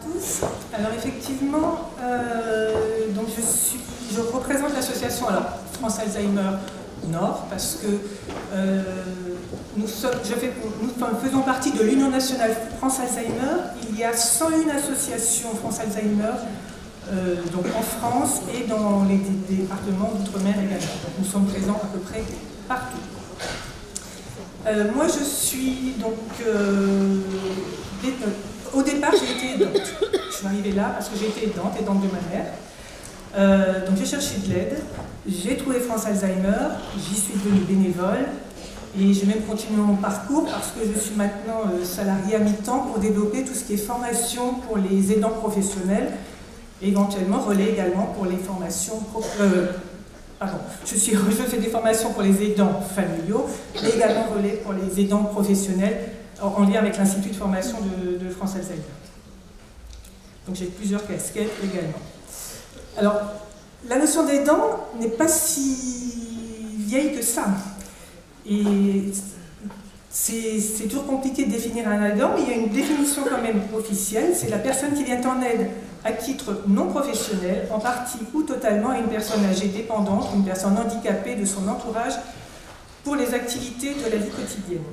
tous. Alors effectivement, donc je représente l'association France Alzheimer Nord parce que nous faisons partie de l'Union nationale France Alzheimer. Il y a 101 associations France Alzheimer donc en France et dans les départements d'outre-mer également. Donc nous sommes présents à peu près partout. Moi je suis donc au départ j'ai été aidante. Je suis arrivée là parce que j'ai été aidante de ma mère. Donc j'ai cherché de l'aide, j'ai trouvé France Alzheimer, j'y suis devenue bénévole et j'ai même continué mon parcours parce que je suis maintenant salariée à mi-temps pour développer tout ce qui est formation pour les aidants professionnels et éventuellement relais également pour les formations je fais des formations pour les aidants familiaux et également relais pour les aidants professionnels en lien avec l'Institut de formation de France Alzheimer. Donc j'ai plusieurs casquettes également. Alors, la notion d'aidant n'est pas si vieille que ça. Et c'est toujours compliqué de définir un aidant, mais il y a une définition quand même officielle, c'est la personne qui vient en aide à titre non professionnel, en partie ou totalement à une personne âgée dépendante, une personne handicapée de son entourage pour les activités de la vie quotidienne.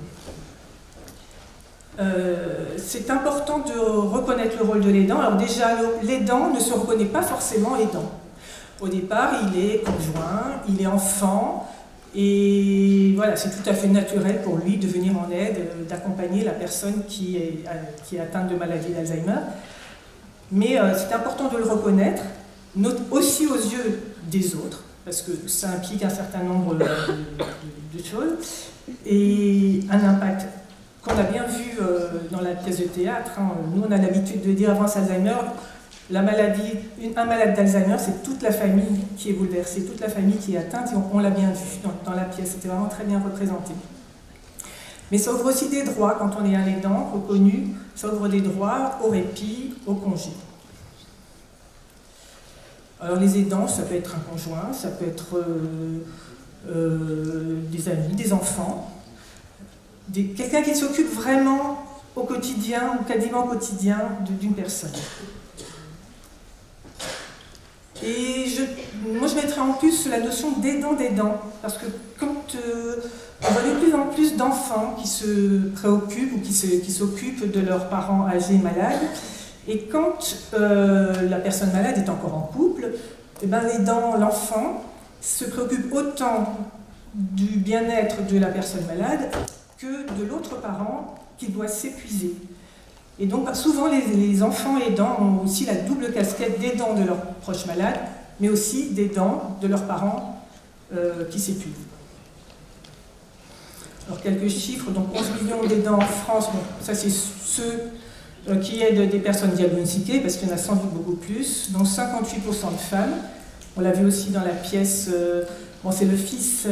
C'est important de reconnaître le rôle de l'aidant. Alors déjà, l'aidant ne se reconnaît pas forcément aidant. Au départ, il est conjoint, il est enfant, et voilà, c'est tout à fait naturel pour lui de venir en aide, d'accompagner la personne qui est atteinte de maladie d'Alzheimer. Mais c'est important de le reconnaître, aussi aux yeux des autres, parce que ça implique un certain nombre de choses, et un impact qu'on a bien vu dans la pièce de théâtre. Nous, on a l'habitude de dire avant Alzheimer, un malade d'Alzheimer, c'est toute la famille qui est bouleversée, toute la famille qui est atteinte, et on l'a bien vu dans la pièce, c'était vraiment très bien représenté. Mais ça ouvre aussi des droits quand on est un aidant reconnu, ça ouvre des droits au répit, au congé. Alors les aidants, ça peut être un conjoint, ça peut être des amis, des enfants, quelqu'un qui s'occupe vraiment au quotidien ou quasiment au quotidien d'une personne. Et moi je mettrais en plus la notion d'aidant, parce que quand on voit de plus en plus d'enfants qui se préoccupent ou qui s'occupent de leurs parents âgés malades, et quand la personne malade est encore en couple, et ben l'aidant, l'enfant, se préoccupe autant du bien-être de la personne malade que de l'autre parent qui doit s'épuiser. Et donc souvent les enfants aidants ont aussi la double casquette d'aidants de leurs proches malades, mais aussi d'aidants de leurs parents qui s'épuisent. Alors quelques chiffres, donc 11 millions d'aidants en France, bon, ça c'est ceux qui aident des personnes diagnostiquées, parce qu'il y en a sans doute beaucoup plus, dont 58% de femmes. On l'a vu aussi dans la pièce, bon, c'est le fils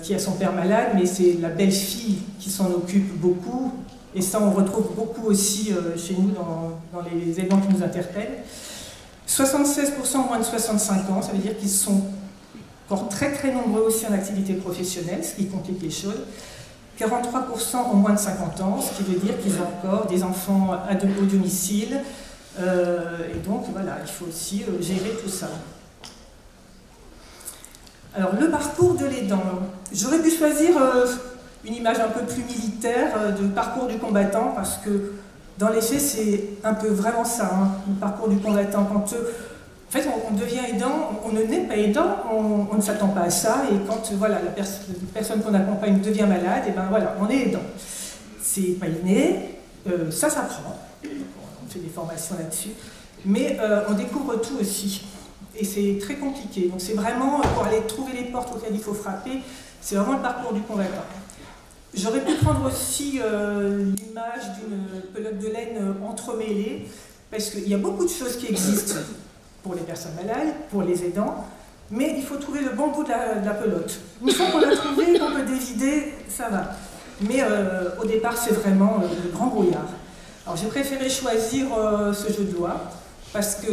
qui a son père malade, mais c'est la belle-fille qui s'en occupe beaucoup. Et ça, on retrouve beaucoup aussi chez nous dans les aidants qui nous interpellent. 76% moins de 65 ans, ça veut dire qu'ils sont encore très très nombreux aussi en activité professionnelle, ce qui complique les choses. 43% ont moins de 50 ans, ce qui veut dire qu'ils ont encore des enfants au domicile. Et donc voilà, il faut aussi gérer tout ça. Alors le parcours de l'aidant. J'aurais pu choisir une image un peu plus militaire de parcours du combattant, parce que dans les faits c'est un peu vraiment ça, le parcours du combattant. Quand en fait on devient aidant, on ne naît pas aidant, on ne s'attend pas à ça, et quand voilà, la personne qu'on accompagne devient malade, et ben voilà, on est aidant. C'est pas inné, ça s'apprend, on fait des formations là-dessus, mais on découvre tout aussi. Et c'est très compliqué, donc c'est vraiment pour aller trouver les portes auxquelles il faut frapper, c'est vraiment le parcours du combattant. J'aurais pu prendre aussi l'image d'une pelote de laine entremêlée, parce qu'il y a beaucoup de choses qui existent pour les personnes malades, pour les aidants, mais il faut trouver le bon bout de la pelote. Une fois qu'on l'a trouvé, qu'on peut dévider, ça va. Mais au départ, c'est vraiment le grand brouillard. Alors j'ai préféré choisir ce jeu de loi, parce que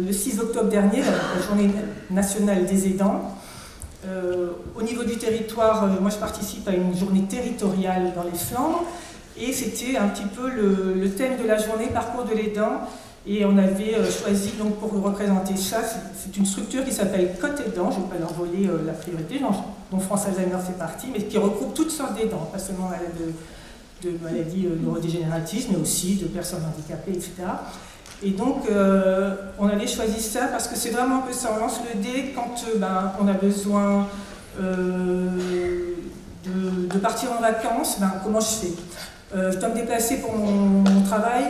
le 6 octobre dernier, la journée nationale des aidants, au niveau du territoire, moi je participe à une journée territoriale dans les Flandres, Et c'était un petit peu le thème de la journée, parcours de l'aidant. Et on avait choisi donc pour représenter ça, c'est une structure qui s'appelle Côte Aidant, je ne vais pas leur voler la priorité, dont France Alzheimer fait partie, mais qui regroupe toutes sortes d'aidants, pas seulement de maladies neurodégénératives, mais aussi de personnes handicapées, etc. Et donc on avait choisi ça parce que c'est vraiment un peu ça, on lance le dé quand on a besoin de partir en vacances, comment je fais? Je dois me déplacer pour mon travail.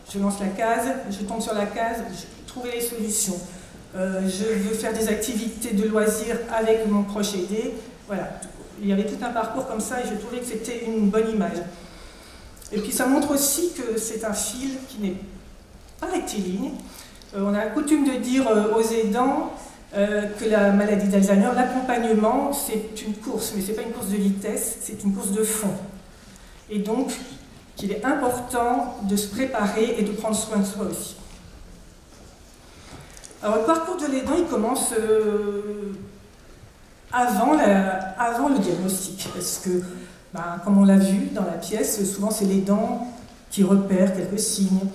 Je lance la case, je tombe sur la case, je trouve les solutions. Je veux faire des activités de loisirs avec mon proche aidé. Voilà, il y avait tout un parcours comme ça et je trouvais que c'était une bonne image. Et puis ça montre aussi que c'est un fil qui n'est pas rectiligne. On a la coutume de dire aux aidants que la maladie d'Alzheimer, l'accompagnement, c'est une course, mais ce n'est pas une course de vitesse, c'est une course de fond. Et donc, qu'il est important de se préparer et de prendre soin de soi aussi. Alors le parcours de l'aidant, il commence avant le diagnostic, parce que, comme on l'a vu dans la pièce, souvent c'est l'aidant qui repère quelques signes,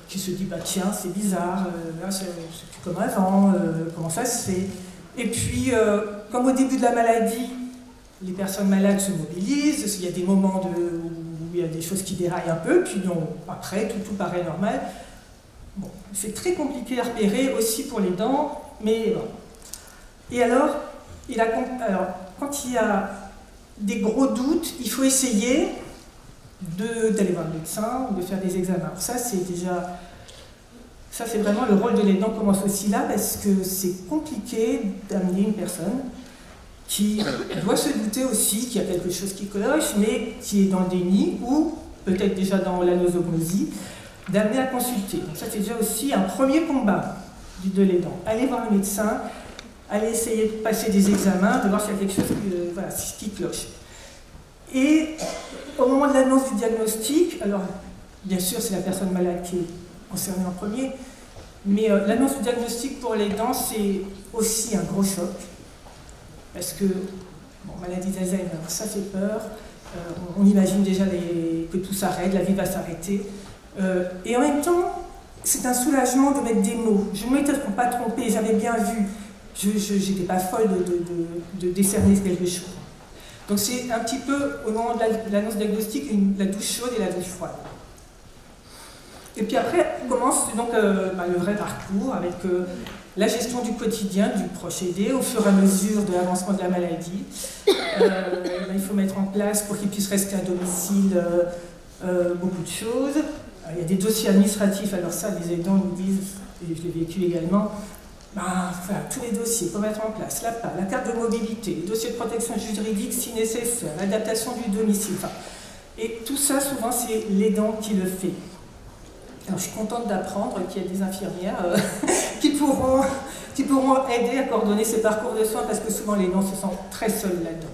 qui se dit tiens, c'est bizarre, là c'est plus comme avant, comment ça se fait? Et puis, comme au début de la maladie, les personnes malades se mobilisent, il y a des moments où il y a des choses qui déraillent un peu, puis après, tout paraît normal. Bon, c'est très compliqué à repérer aussi pour les dents, mais bon. Et alors, quand il y a des gros doutes, il faut essayer d'aller voir le médecin ou de faire des examens. Ça, c'est vraiment le rôle de l'aidant commence aussi là, parce que c'est compliqué d'amener une personne qui doit se douter aussi qu'il y a quelque chose qui cloche, mais qui est dans le déni, ou peut-être déjà dans la nosognosie, d'amener à consulter. Donc ça, c'est déjà aussi un premier combat de l'aidant. Aller voir le médecin, aller essayer de passer des examens, de voir s'il y a quelque chose qui cloche. Et au moment de l'annonce du diagnostic, alors bien sûr, c'est la personne malade qui est concernée en premier, mais l'annonce du diagnostic pour l'aidant, c'est aussi un gros choc. Parce que, maladie d'Alzheimer, ça fait peur, on imagine déjà que tout s'arrête, la vie va s'arrêter. Et en même temps, c'est un soulagement de mettre des mots. Je ne m'étais pas trompée, j'avais bien vu. Je n'étais pas folle de décerner quelque chose. Donc c'est un petit peu, au moment de l'annonce diagnostique, la douche chaude et la douche froide. Et puis après, commence donc le vrai parcours avec la gestion du quotidien du proche aidé au fur et à mesure de l'avancement de la maladie. Il faut mettre en place pour qu'il puisse rester à domicile beaucoup de choses. Il y a des dossiers administratifs, alors ça les aidants nous disent, et je l'ai vécu également, tous les dossiers pour mettre en place, l'APA, la carte de mobilité, les dossiers de protection juridique si nécessaire, l'adaptation du domicile. Et tout ça, souvent, c'est l'aidant qui le fait. Alors, je suis contente d'apprendre qu'il y a des infirmières qui pourront aider à coordonner ces parcours de soins parce que souvent les aidants se sentent très seuls là-dedans.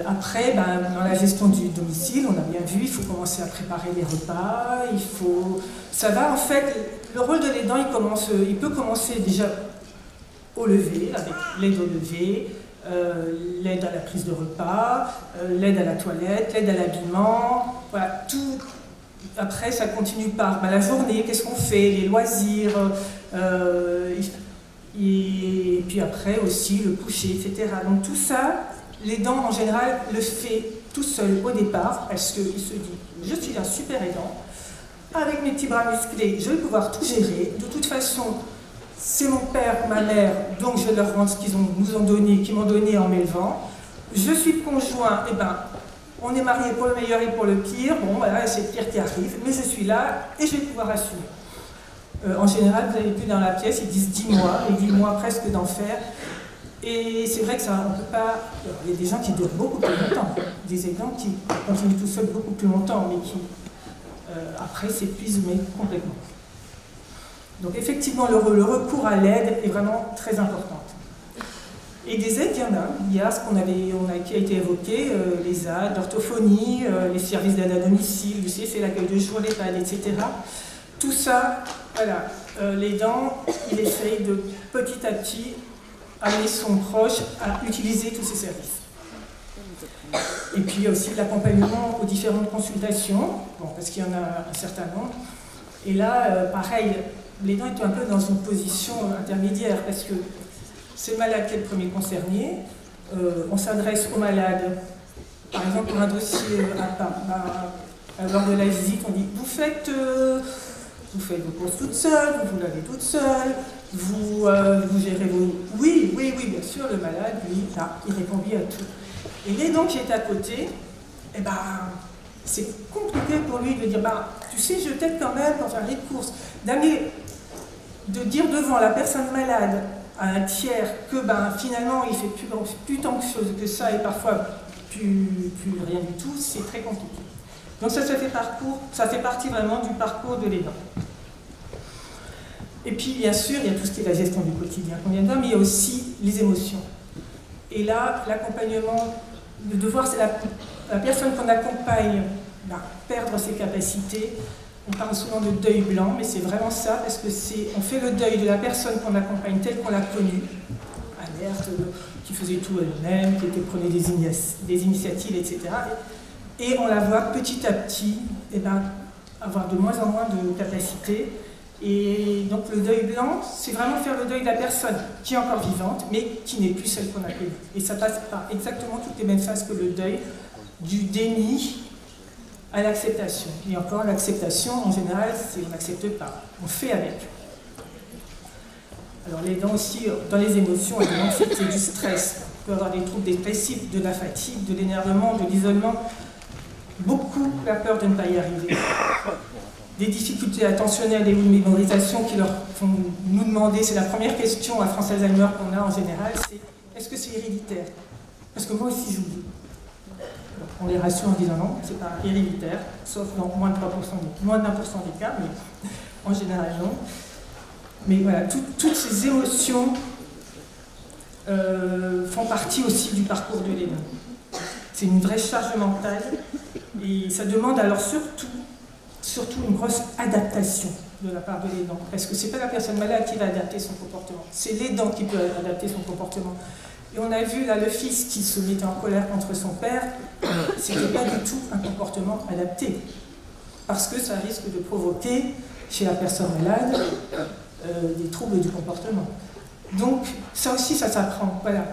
Après, dans la gestion du domicile, on a bien vu, il faut commencer à préparer les repas, ça va en fait, le rôle de l'aidant, il peut commencer déjà au lever, avec l'aide au lever, l'aide à la prise de repas, l'aide à la toilette, l'aide à l'habillement, voilà, tout. Après, ça continue par la journée, qu'est-ce qu'on fait, les loisirs, et puis après aussi le coucher, etc. Donc tout ça, l'aidant en général le fait tout seul au départ, parce qu'il se dit, je suis un super aidant, avec mes petits bras musclés, je vais pouvoir tout gérer, de toute façon, c'est mon père, ma mère, donc je leur rends ce qu'ils nous ont donné, qu'ils m'ont donné en m'élevant, je suis le conjoint, on est mariés pour le meilleur et pour le pire, c'est le pire qui arrive, mais je suis là et je vais pouvoir assumer. En général, vous avez vu dans la pièce, ils disent 10 mois, et 10 mois presque d'enfer. Et c'est vrai que ça, on ne peut pas... Il y a des gens qui durent beaucoup plus longtemps, des aidants qui continuent tout seuls beaucoup plus longtemps, mais qui, après, s'épuisent complètement. Donc effectivement, le recours à l'aide est vraiment très important. Et des aides, il y a ce qui a été évoqué, les aides, l'orthophonie, les services d'aide à domicile, c'est l'accueil de jour, l'EHPAD, etc. Tout ça, voilà, l'aidant, il essaye de petit à petit amener son proche à utiliser tous ces services. Et puis il y a aussi l'accompagnement aux différentes consultations, bon, parce qu'il y en a un certain nombre. Et là, pareil, l'aidant est un peu dans une position intermédiaire, parce que c'est le malade qui est le premier concerné. On s'adresse au malade, par exemple pour un dossier lors de la visite, on dit vous faites vos courses toute seule, vous lavez toute seule, vous gérez vos... Oui, bien sûr, le malade, lui, là, il répond oui à tout. Et l'aidant qui est à côté, eh ben, c'est compliqué pour lui de dire, tu sais, je t'aide quand même pour faire les courses. De dire devant la personne malade à un tiers que finalement il fait plus tant de choses que ça et parfois plus rien du tout, c'est très compliqué. Donc ça fait partie vraiment du parcours de l'aidant. Et puis bien sûr, il y a tout ce qui est la gestion du quotidien qu'on vient de voir, mais il y a aussi les émotions. Et là, l'accompagnement, de voir la personne qu'on accompagne perdre ses capacités. On parle souvent de deuil blanc, mais c'est vraiment ça, parce que on fait le deuil de la personne qu'on accompagne telle qu'on l'a connue, alerte, qui faisait tout elle-même, qui prenait des initiatives, etc. Et on la voit petit à petit avoir de moins en moins de capacités. Et donc le deuil blanc, c'est vraiment faire le deuil de la personne qui est encore vivante, mais qui n'est plus celle qu'on a connue. Et ça passe par exactement toutes les mêmes phases que le deuil, du déni à l'acceptation. Et encore, l'acceptation, en général, c'est on n'accepte pas, on fait avec. Alors l'aidant aussi, dans les émotions, il y a de l'anxiété, du stress, on peut avoir des troubles dépressifs, de la fatigue, de l'énervement, de l'isolement, beaucoup la peur de ne pas y arriver. Des difficultés attentionnelles et ou de mémorisation qui leur font nous demander, c'est la première question à France Alzheimer qu'on a en général, c'est est-ce que c'est héréditaire? Parce que moi aussi j'oublie. On les rassure en disant non, c'est pas héréditaire, sauf dans moins de 1% des cas, mais en général non. Mais voilà, toutes ces émotions font partie aussi du parcours de l'aidant. C'est une vraie charge mentale et ça demande alors surtout une grosse adaptation de la part de l'aidant. Parce que c'est pas la personne malade qui va adapter son comportement, c'est l'aidant qui peut adapter son comportement. Et on a vu là le fils qui se mettait en colère contre son père, c'était pas du tout un comportement adapté. Parce que ça risque de provoquer chez la personne malade des troubles du comportement. Donc ça aussi, ça s'apprend. Voilà.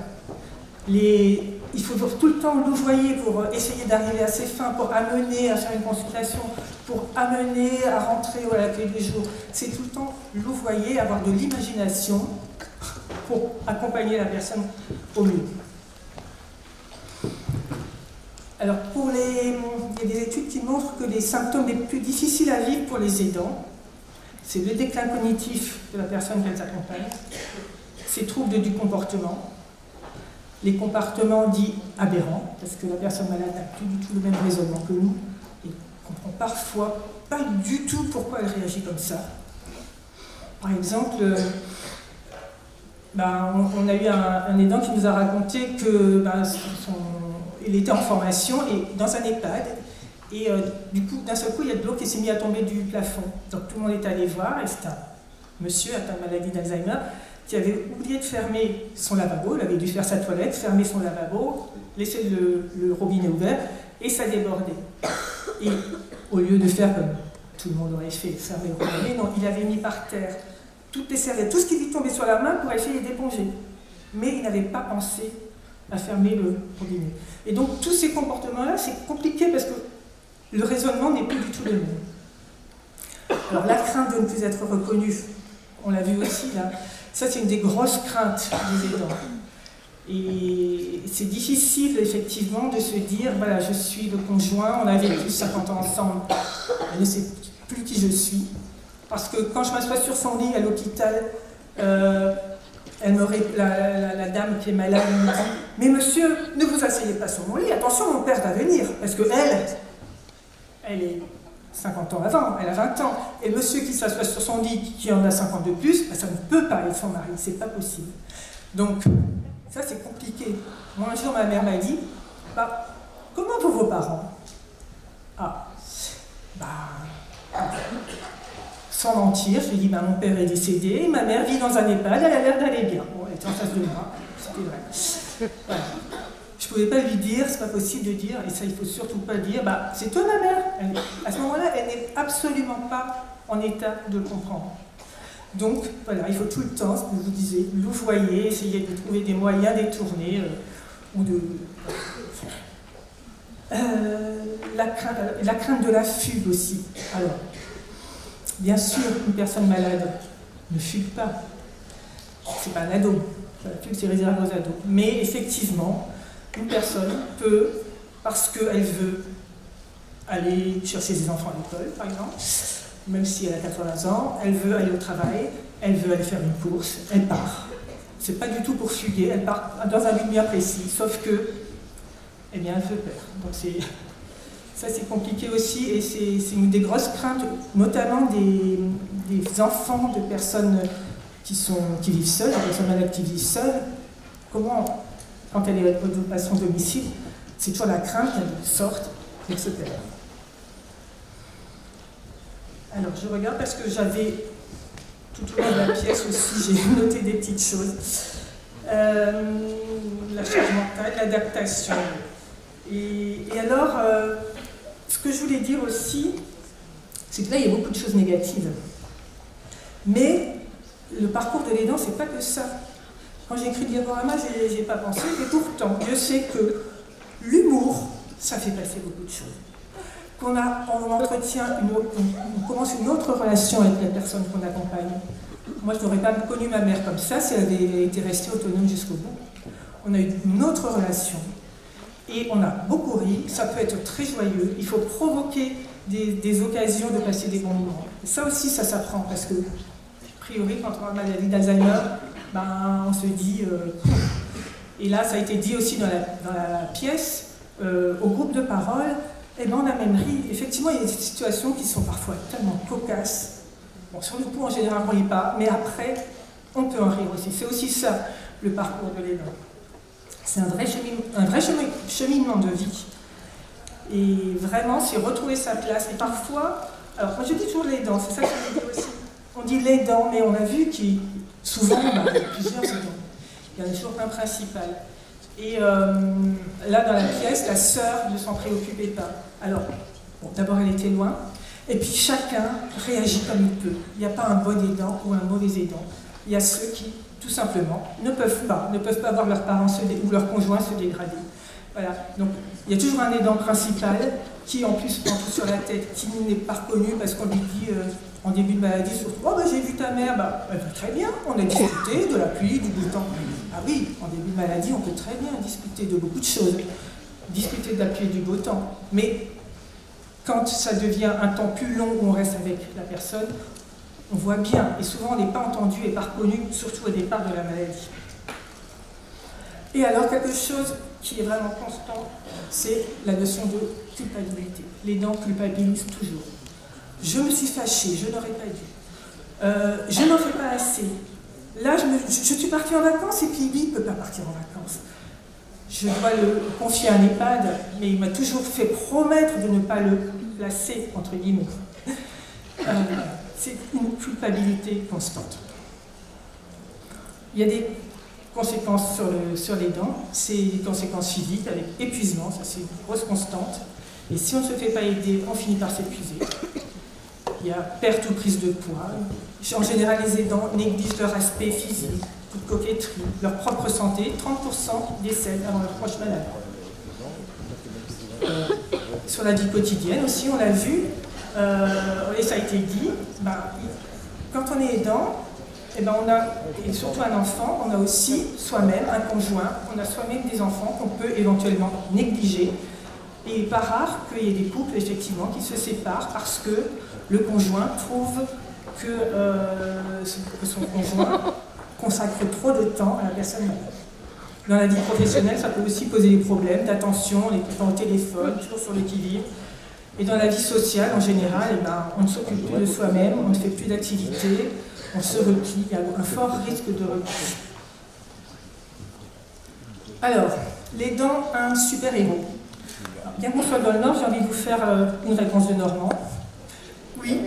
Il faut tout le temps louvoyer pour essayer d'arriver à ses fins, pour amener à faire une consultation, pour amener à rentrer à l'accueil du jour. C'est tout le temps louvoyer, avoir de l'imagination pour accompagner la personne au mieux. Alors, il y a des études qui montrent que les symptômes les plus difficiles à vivre pour les aidants, c'est le déclin cognitif de la personne qu'elles accompagnent, ces troubles du comportement, les comportements dits aberrants, parce que la personne malade n'a plus du tout le même raisonnement que nous, et ne comprend parfois pas du tout pourquoi elle réagit comme ça. Par exemple, on a eu un aidant qui nous a raconté que il était en formation et dans un EHPAD, et du coup, d'un seul coup, il y a de l'eau qui s'est mise à tomber du plafond. Donc tout le monde est allé voir, et c'est un monsieur atteint de maladie d'Alzheimer qui avait oublié de fermer son lavabo, il avait dû faire sa toilette, fermer son lavabo, laisser le robinet ouvert, et ça débordait. Et au lieu de faire comme tout le monde aurait fait, fermer le robinet, non, il avait mis par terre toutes les serviettes, tout ce qui lui tombait sur la main pour essayer d'éponger. Mais il n'avait pas pensé à fermer le robinet. Et donc tous ces comportements-là, c'est compliqué parce que le raisonnement n'est plus du tout le même. Alors la crainte de ne plus être reconnu, on l'a vu aussi là, ça c'est une des grosses craintes des aidants. Et c'est difficile effectivement de se dire, voilà, je suis le conjoint, on a vécu 50 ans ensemble, je ne sais plus qui je suis. Parce que quand je m'assois sur son lit à l'hôpital, la dame qui est malade me dit « Mais monsieur, ne vous asseyez pas sur mon lit, attention, mon père va venir. » Parce qu'elle est 50 ans avant, elle a 20 ans. Et monsieur qui s'assoit sur son lit, qui en a 50 de plus, ça ne peut pas être son mari, c'est pas possible. Donc, ça c'est compliqué. Moi un jour, ma mère m'a dit « Comment vont vos parents ?» Sans mentir, je lui ai dit, mon père est décédé, ma mère vit dans un EHPAD, elle a l'air d'aller bien. Bon, elle était en face de moi, c'était vrai. Voilà. je ne pouvais pas lui dire, c'est pas possible de dire, et ça il ne faut surtout pas dire, bah, c'est toi ma mère. À ce moment-là, elle n'est absolument pas en état de comprendre. Donc voilà, il faut tout le temps, ce que je vous disais, louvoyer, essayer de trouver des moyens détournés, ou de... la crainte de la fugue aussi. Alors, bien sûr, une personne malade ne fugue pas. C'est pas un ado. La fugue, c'est réservé aux ados. Mais effectivement, une personne peut, parce qu'elle veut aller chercher ses enfants à l'école, par exemple, même si elle a 80 ans, elle veut aller au travail, elle veut aller faire une course, elle part. C'est pas du tout pour fuguer, elle part dans un but bien précis, sauf que, eh bien, elle fait peur. Donc ça c'est compliqué aussi, et c'est une des grosses craintes, notamment des enfants de personnes qui vivent seules, des personnes malades qui vivent seules. Comment, quand elle est à son domicile, c'est toujours la crainte qu'elle sorte et se perd. Alors, je regarde parce que j'avais, tout au long de la pièce aussi, j'ai noté des petites choses. La charge mentale, l'adaptation. Et alors, ce que je voulais dire aussi, c'est que là, il y a beaucoup de choses négatives. Mais le parcours de l'aidant, c'est pas que ça. Quand j'ai écrit le diaporama, j'ai pas pensé, mais pourtant, je sais que l'humour, ça fait passer beaucoup de choses. On commence une autre relation avec la personne qu'on accompagne. Moi, je n'aurais pas connu ma mère comme ça si elle avait été restée autonome jusqu'au bout. On a eu une autre relation et on a beaucoup ri. Ça peut être très joyeux. Il faut provoquer des occasions de passer des bons moments. Et ça aussi, ça s'apprend parce que, a priori, quand on a une maladie d'Alzheimer, ben, on se dit... et là, ça a été dit aussi dans la pièce, au groupe de parole. Eh bien, on a même ri. Effectivement, il y a des situations qui sont parfois tellement cocasses. Bon, sur le coup, en général, on ne rit pas, mais après, on peut en rire aussi. C'est aussi ça, le parcours de l'aidant. C'est un vrai cheminement de vie. Et vraiment, c'est retrouver sa place. Et parfois, alors moi je dis toujours l'aidant, c'est ça que je dis aussi. On dit l'aidant, mais on a vu qu'il souvent, il y a plusieurs aidants. Il y en a toujours un principal. Et là, dans la pièce, la sœur ne s'en préoccupait pas. Alors, bon, d'abord, elle était loin, et puis chacun réagit comme il peut. Il n'y a pas un bon aidant ou un mauvais aidant. Il y a ceux qui, tout simplement, ne peuvent pas voir leurs parents ou leurs conjoints se dégrader. Voilà. Donc, il y a toujours un aidant principal qui, en plus, prend tout sur la tête, qui n'est pas reconnu parce qu'on lui dit en début de maladie, surtout, oh, bah, j'ai vu ta mère, bah, elle va très bien, on a discuté de la pluie, du beau temps. Ah oui, en début de maladie, on peut très bien discuter de beaucoup de choses, discuter de la pluie et du beau temps. Mais quand ça devient un temps plus long où on reste avec la personne, on voit bien, et souvent on n'est pas entendu et pas reconnu, surtout au départ de la maladie. Et alors, quelque chose qui est vraiment constant, c'est la notion de culpabilité. L'aidant culpabilise toujours. Je me suis fâchée, je n'aurais pas dû. Je n'en fais pas assez. Là, je suis partie en vacances et puis lui ne peut pas partir en vacances. Je dois le confier à un EHPAD, mais il m'a toujours fait promettre de ne pas le placer, entre guillemets. C'est une culpabilité constante. Il y a des conséquences sur les dents, c'est des conséquences physiques avec épuisement, ça c'est une grosse constante. Et si on ne se fait pas aider, on finit par s'épuiser. Il y a perte ou prise de poids. En général, les aidants négligent leur aspect physique, toute coquetterie, leur propre santé. 30% décèdent avant leur proche malade. Sur la vie quotidienne aussi, on l'a vu, et ça a été dit, quand on est aidant, on a, et surtout un enfant, on a aussi soi-même un conjoint, on a soi-même des enfants qu'on peut éventuellement négliger. Et il n'est pas rare qu'il y ait des couples, effectivement, qui se séparent parce que le conjoint trouve que son conjoint consacre trop de temps à la personne malade. Dans la vie professionnelle, ça peut aussi poser des problèmes d'attention, on est tout le temps au téléphone, toujours sur le qui-vive. Et dans la vie sociale, en général, on ne s'occupe plus de soi-même, on ne fait plus d'activités, on se replie, il y a un fort risque de repli. Alors, l'aidant, un super-héros. Bien qu'on soit dans le Nord, j'ai envie de vous faire une réponse de Normand. Oui,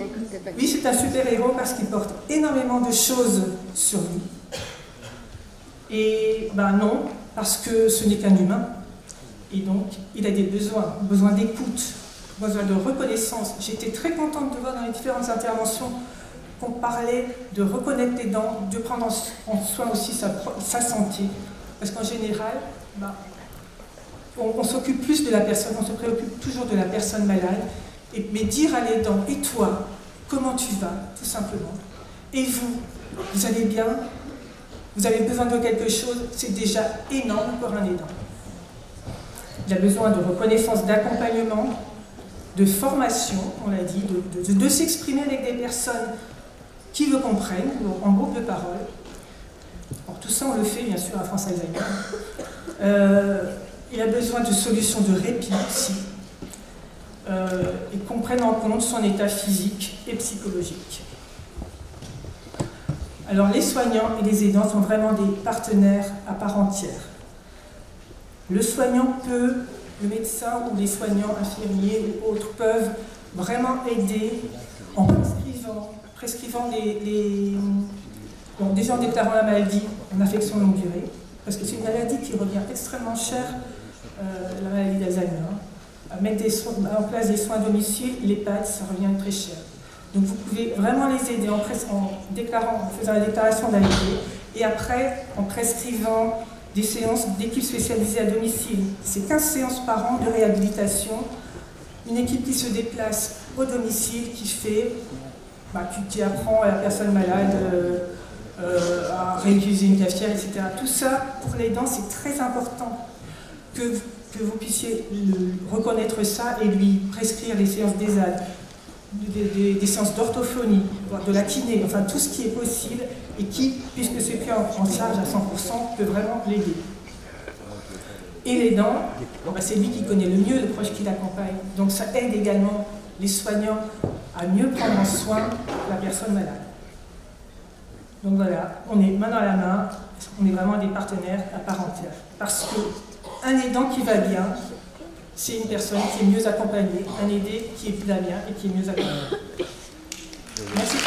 c'est un super-héros parce qu'il porte énormément de choses sur lui. Et non, parce que ce n'est qu'un humain. Et donc, il a des besoin d'écoute, besoin de reconnaissance. J'étais très contente de voir dans les différentes interventions qu'on parlait de reconnaître les dents, de prendre en soin aussi sa santé. Parce qu'en général, on s'occupe plus de la personne, on se préoccupe toujours de la personne malade. Mais dire à l'aidant, et toi, comment tu vas, tout simplement. Et vous allez bien? Vous avez besoin de quelque chose? C'est déjà énorme pour un aidant. Il a besoin de reconnaissance, d'accompagnement, de formation, on l'a dit, de s'exprimer avec des personnes qui le comprennent, en groupe de parole. Alors, tout ça, on le fait, bien sûr, à France Alzheimer. Il a besoin de solutions de répit aussi, et qu'on prenne en compte son état physique et psychologique. Alors, les soignants et les aidants sont vraiment des partenaires à part entière. Le soignant peut, le médecin ou les soignants infirmiers ou autres peuvent vraiment aider en prescrivant déjà en déclarant la maladie en affection longue durée, parce que c'est une maladie qui revient extrêmement cher, la maladie d'Alzheimer. Mettre en place des soins à domicile, l'EHPAD, ça revient très cher. Donc vous pouvez vraiment les aider en faisant la déclaration d'ALD, et après en prescrivant des séances d'équipes spécialisées à domicile. C'est 15 séances par an de réhabilitation. Une équipe qui se déplace au domicile, qui apprend à la personne malade à réutiliser une cafetière, etc. Tout ça, pour les dents, c'est très important que vous puissiez reconnaître ça et lui prescrire les séances d'ESAD, des séances d'orthophonie, de la kiné, enfin tout ce qui est possible et qui, puisque c'est pris en charge à 100%, peut vraiment l'aider. Et les dents, c'est lui qui connaît le mieux le proche qui l'accompagne. Donc ça aide également les soignants à mieux prendre en soin la personne malade. Donc voilà, on est main dans la main, on est vraiment des partenaires à part entière. Parce qu'un aidant qui va bien, c'est une personne qui est mieux accompagnée, un aidé qui va bien et qui est mieux accompagné. Merci.